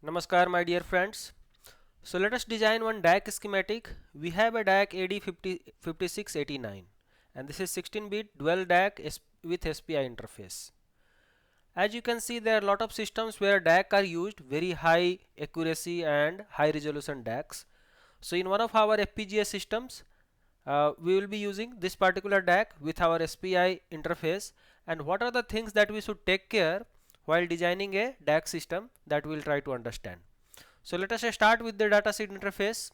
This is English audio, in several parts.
Namaskar my dear friends. So let us design one DAC schematic. We have a DAC AD5689 and this is 16-bit dual DAC with SPI interface. As you can see, there are a lot of systems where DAC are used, very high accuracy and high resolution DACs. So in one of our FPGA systems, we will be using this particular DAC with our SPI interface. And what are the things that we should take care while designing a DAC system, that we will try to understand. So let us start with the datasheet interface.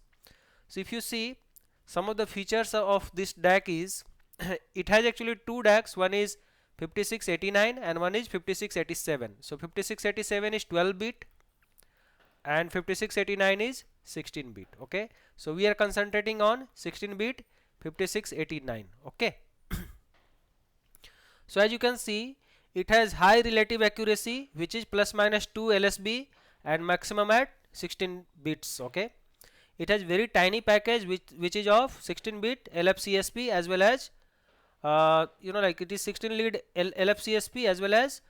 So if you see, some of the features of this DAC is it has actually two DACs. One is 5689 and one is 5687. So 5687 is 12-bit and 5689 is 16-bit. Okay, so we are concentrating on 16-bit 5689. Okay. So as you can see, it has high relative accuracy, which is plus minus 2 LSB and maximum at 16 bits. Okay, it has very tiny package which is of 16-bit LFCSP, as well as like it is 16 lead LFCSP, as well as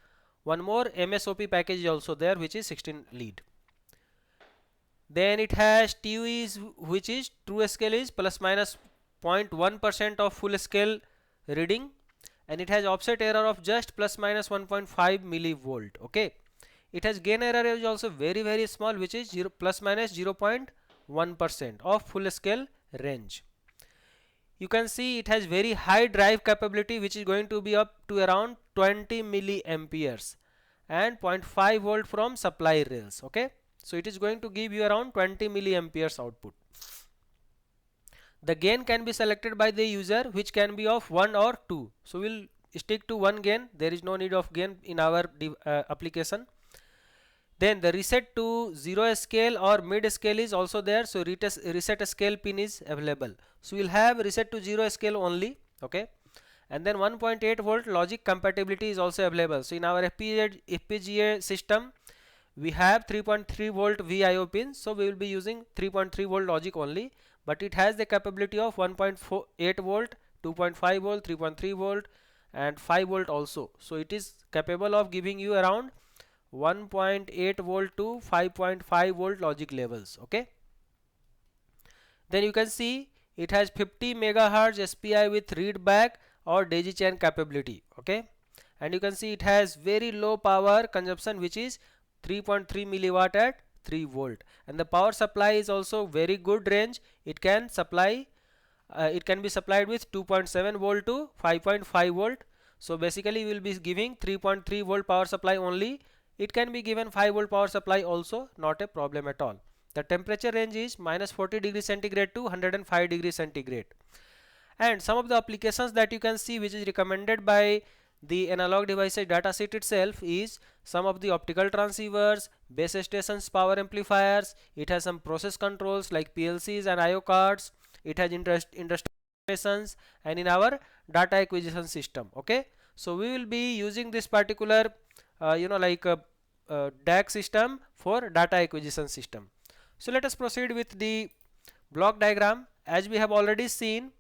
one more MSOP package is also there, which is 16 lead. Then it has TUEs, which is true scale is plus minus 0.1% of full scale reading, and it has offset error of just plus minus 1.5 millivolt. Okay, it has gain error is also very small, which is plus minus 0.1% of full scale range. You can see it has very high drive capability, which is going to be up to around 20 milliamperes and 0.5 volt from supply rails. Okay, so it is going to give you around 20 milliamperes output. The gain can be selected by the user, which can be of 1 or 2. So we'll stick to 1 gain. There is no need of gain in our application. Then the reset to 0 scale or mid scale is also there. So reset scale pin is available. So we'll have reset to 0 scale only. Okay, and then 1.8 volt logic compatibility is also available. So in our FPGA system, we have 3.3 volt VIO pins. So we will be using 3.3 volt logic only, but it has the capability of 1.8 volt, 2.5 volt, 3.3 volt and 5 volt also. So it is capable of giving you around 1.8 volt to 5.5 volt logic levels. Okay, then you can see it has 50 megahertz SPI with read back or daisy chain capability. Okay, and you can see it has very low power consumption, which is 3.3 milliwatt at 3 volt, and the power supply is also very good range. It can supply it can be supplied with 2.7 volt to 5.5 volt. So basically we will be giving 3.3 volt power supply only. It can be given 5 volt power supply also, not a problem at all. The temperature range is minus 40 degrees centigrade to 105 degrees centigrade. And some of the applications that you can see, which is recommended by the analog devices datasheet itself, is some of the optical transceivers, base stations, power amplifiers. It has some process controls like PLCs and IO cards. It has industrial applications and in our data acquisition system. Okay, so we will be using this particular DAC system for data acquisition system. So let us proceed with the block diagram. As we have already seen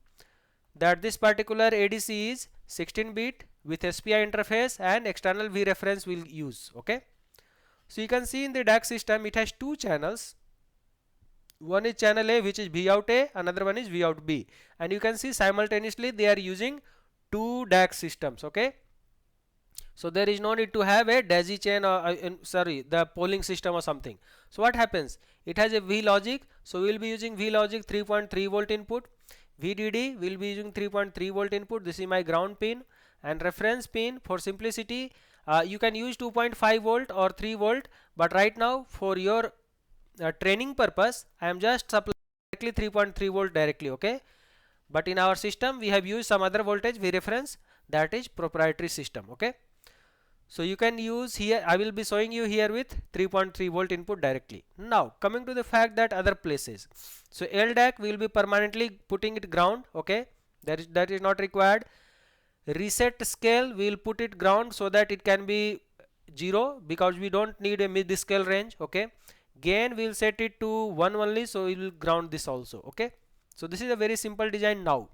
that this particular ADC is 16-bit with SPI interface and external V reference will use. Okay, so you can see in the DAC system it has two channels. One is channel A, which is V out A, another one is V out B, and you can see simultaneously they are using two DAC systems. Okay, so there is no need to have a daisy chain or the polling system or something. So what happens, it has a V logic, so we will be using V logic 3.3 volt input. VDD will be using 3.3 volt input. This is my ground pin, and reference pin for simplicity you can use 2.5 volt or 3 volt, but right now for your training purpose I am just supplying directly 3.3 volt directly. Okay, but in our system we have used some other voltage V reference, that is proprietary system. Okay, so you can use here, I will be showing you here with 3.3 volt input directly. Now coming to the fact that other places, so LDAC we will be permanently putting it ground. Okay, that is not required. Reset scale we will put it ground so that it can be 0, because we don't need a mid scale range. Okay, gain we will set it to 1 only, so we will ground this also. Okay, so this is a very simple design. Now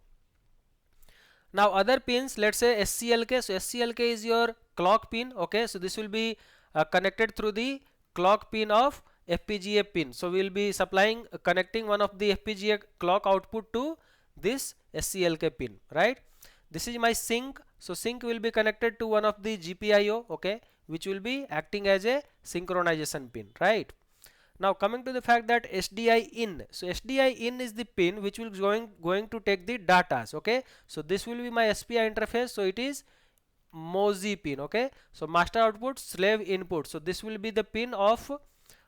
other pins, let's say SCLK. So SCLK is your clock pin. Okay, so this will be connected through the clock pin of FPGA pin. So we will be supplying connecting one of the FPGA clock output to this SCLK pin, right? This is my sink. So sink will be connected to one of the GPIO, okay, which will be acting as a synchronization pin, right? Now coming to the fact that SDI in, so SDI in is the pin which will going to take the datas, okay. So this will be my SPI interface, so it is MOSI pin, okay. So master output, slave input, so this will be the pin of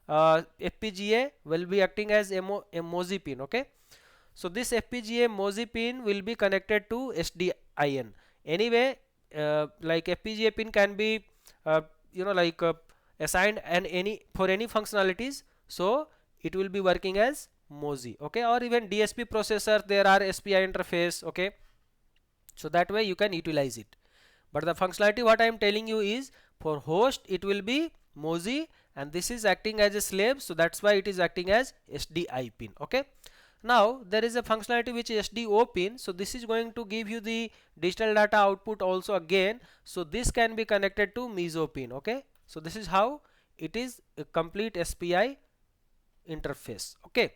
FPGA will be acting as a MOSI pin, okay. So this FPGA MOSI pin will be connected to SDIN. Anyway, like FPGA pin can be assigned and for any functionalities, so it will be working as MOSI, okay. Or even DSP processor, there are SPI interface, okay. So that way you can utilize it. But the functionality what I am telling you is for host it will be MOSI, and this is acting as a slave, so that's why it is acting as SDI pin, okay. Now there is a functionality which is SDO pin, so this is going to give you the digital data output also again, so this can be connected to MISO pin, okay. So this is how it is a complete SPI interface, okay.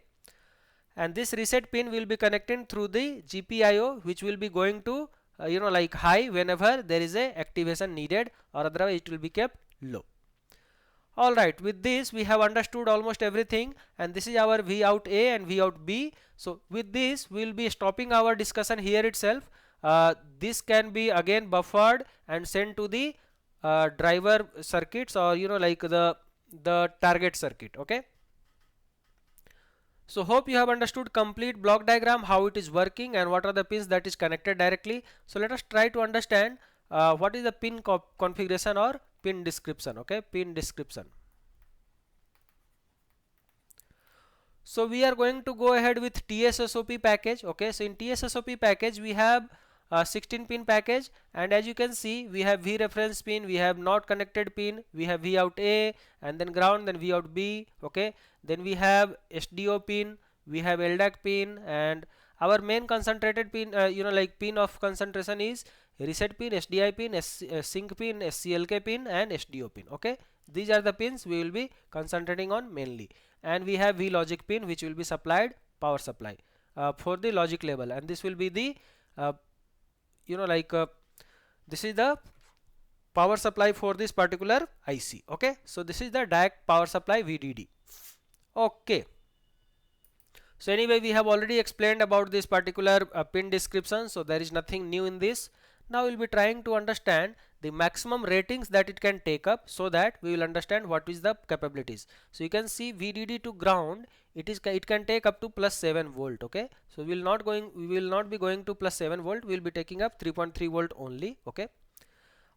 And this reset pin will be connected through the GPIO, which will be going to like high whenever there is a activation needed, or otherwise it will be kept low. Alright, with this we have understood almost everything, and this is our Vout A and Vout B. So with this we will be stopping our discussion here itself. This can be again buffered and sent to the driver circuits, or like the target circuit, okay. So hope you have understood complete block diagram, how it is working and what are the pins that is connected directly. So let us try to understand what is the pin configuration or pin description, okay, pin description. So we are going to go ahead with TSSOP package, okay. So in TSSOP package we have 16 pin package, and as you can see we have V reference pin, we have not connected pin, we have Vout A, and then ground, then Vout B, okay. Then we have SDO pin, we have LDAC pin, and our main concentrated pin like pin of concentration is reset pin, SDI pin, sync pin, SCLK pin, and SDO pin, okay. These are the pins we will be concentrating on mainly, and we have V logic pin which will be supplied power supply for the logic level, and this will be the this is the power supply for this particular IC, okay. So this is the direct power supply VDD, okay. So anyway we have already explained about this particular pin description, so there is nothing new in this. Now we'll be trying to understand the maximum ratings that it can take up, so that we will understand what is the capabilities. So you can see VDD to ground, it can take up to +7 volt, okay. So we will not be going to +7 volt, we will be taking up 3.3 volt only, okay,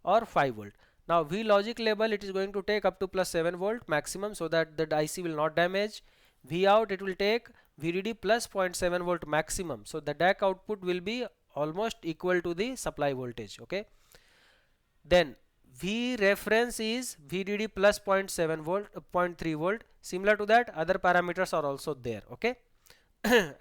or 5 volt. Now V logic level, it is going to take up to +7 volt maximum, so that the IC will not damage. V out, it will take VDD plus 0.7 volt maximum, so the DAC output will be almost equal to the supply voltage, okay. Then V reference is VDD plus 0.7 volt, 0.3 volt. Similar to that, other parameters are also there, okay.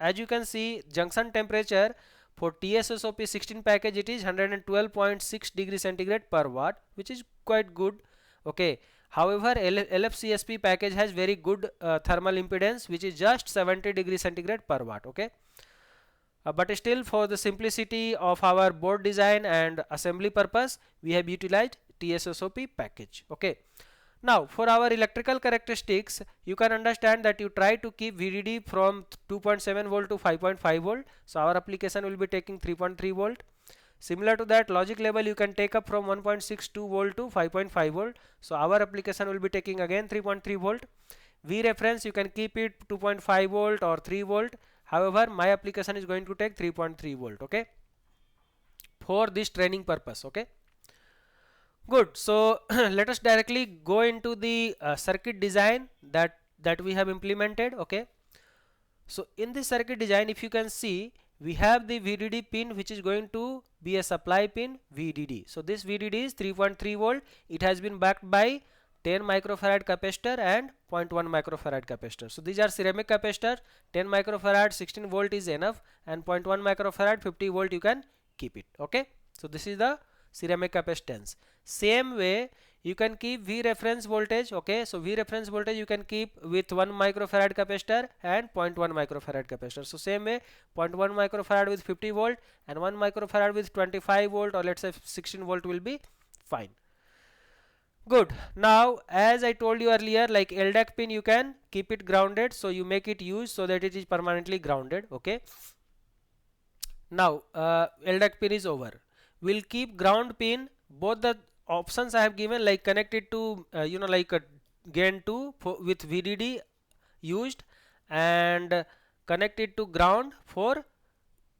As you can see, junction temperature for TSSOP 16 package, it is 112.6 degree centigrade per watt, which is quite good, okay. However, LFCSP package has very good thermal impedance, which is just 70 degree centigrade per watt, okay. But still, for the simplicity of our board design and assembly purpose, we have utilized TSSOP package, okay. Now for our electrical characteristics, you can understand that you try to keep VDD from 2.7 volt to 5.5 volt, so our application will be taking 3.3 volt. Similar to that, logic level you can take up from 1.62 volt to 5.5 volt, so our application will be taking again 3.3 volt. V reference, you can keep it 2.5 volt or 3 volt. However, my application is going to take 3.3 volt, okay, for this training purpose, okay. Good. So let us directly go into the circuit design that we have implemented, okay. So in this circuit design, if you can see, we have the VDD pin which is going to be a supply pin VDD. So this VDD is 3.3 volt. It has been backed by 10 microfarad capacitor and 0.1 microfarad capacitor. So these are ceramic capacitor. 10 microfarad 16 volt is enough, and 0.1 microfarad 50 volt you can keep it, okay. So this is the ceramic capacitance. Same way you can keep V reference voltage. Okay, so V reference voltage you can keep with 1 microfarad capacitor and 0.1 microfarad capacitor. So same way, 0.1 microfarad with 50 volt and 1 microfarad with 25 volt, or let's say 16 volt will be fine. Good. Now, as I told you earlier, like LDAC pin, you can keep it grounded, so you make it use so that it is permanently grounded. Okay. Now, LDAC pin is over. We'll keep ground pin. Both the options I have given, like connected to like a gain 2 with VDD used, and connected to ground for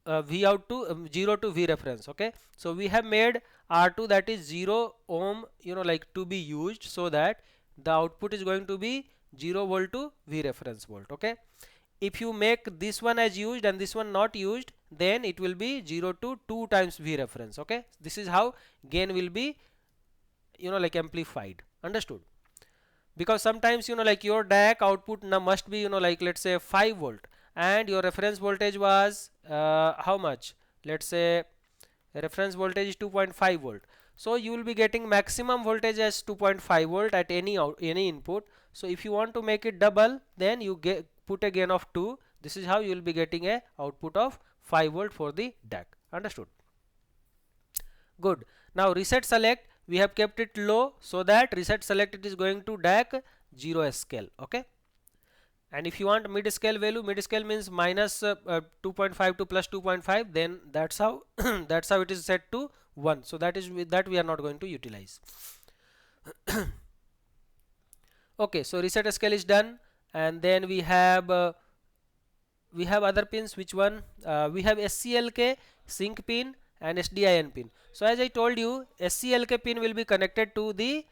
V out to 0 to V reference. Okay, so we have made R2, that is 0 ohm, like to be used, so that the output is going to be 0 volt to V reference volt. Okay, if you make this one as used and this one not used, then it will be 0 to 2 times V reference. Okay, this is how gain will be like amplified. Understood? Because sometimes like your DAC output must be like let's say 5 volt, and your reference voltage was how much, let's say reference voltage is 2.5 volt, so you will be getting maximum voltage as 2.5 volt at any input. So if you want to make it double, then you put a gain of 2. This is how you will be getting a output of 5 volt for the DAC. Understood? Good. Now reset select, we have kept it low, so that reset select it is going to DAC 0 scale. Okay, and if you want mid scale value, mid scale means minus 2.5 to plus 2.5, then that's how that's how it is set to 1. So that is that we are not going to utilize. Okay, so reset scale is done, and then we have other pins. Which one? We have SCLK sync pin and SDIN pin. So as I told you, SCLK pin will be connected to the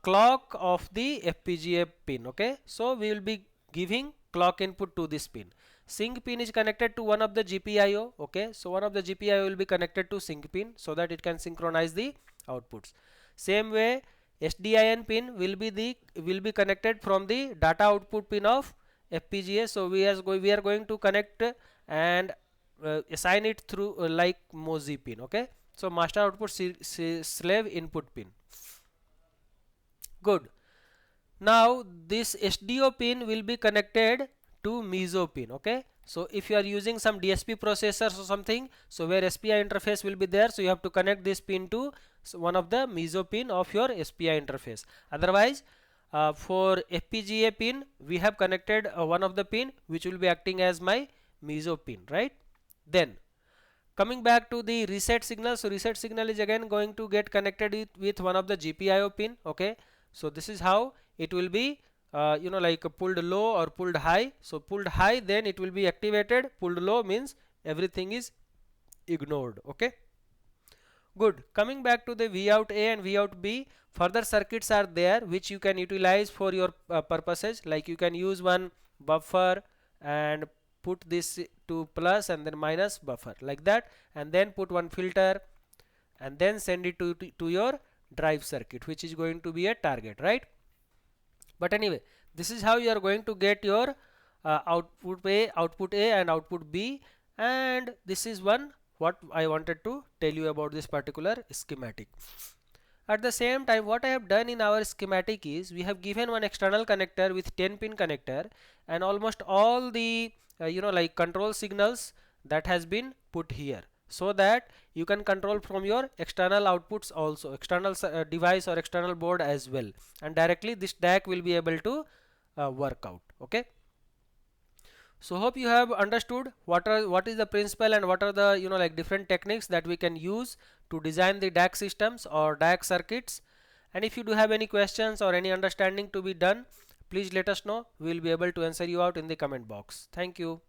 clock of the FPGA pin. Okay, so we will be giving clock input to this pin. Sync pin is connected to one of the GPIO. Okay, so one of the GPIO will be connected to sync pin so that it can synchronize the outputs. Same way, SDIN pin will be connected from the data output pin of FPGA. So we are going to connect and assign it through like MOSI pin. Okay, so master output slave input pin. Good. Now this SDO pin will be connected to MISO pin. Okay, so if you are using some DSP processors or something, so where SPI interface will be there, so you have to connect this pin to one of the MISO pin of your SPI interface. Otherwise, for FPGA pin, we have connected one of the pin which will be acting as my MISO pin, right? Then coming back to the reset signal, so reset signal is again going to get connected with one of the GPIO pin. Okay, so this is how it will be like pulled low or pulled high. So pulled high, then it will be activated. Pulled low means everything is ignored. Okay, good. Coming back to the Vout A and Vout B, further circuits are there which you can utilize for your purposes. Like you can use one buffer and put this to plus and then minus buffer like that, and then put one filter and then send it to your drive circuit, which is going to be a target, right? But anyway, this is how you are going to get your output A and output B, and this is what I wanted to tell you about this particular schematic. At the same time, what I have done in our schematic is we have given one external connector with 10 pin connector, and almost all the like control signals that has been put here, so that you can control from your external outputs also, external device or external board as well, and directly this DAC will be able to work out. Okay, so hope you have understood what is the principle and what are the like different techniques that we can use to design the DAC systems or DAC circuits. And if you do have any questions or any understanding to be done, please let us know. We will be able to answer you out in the comment box. Thank you.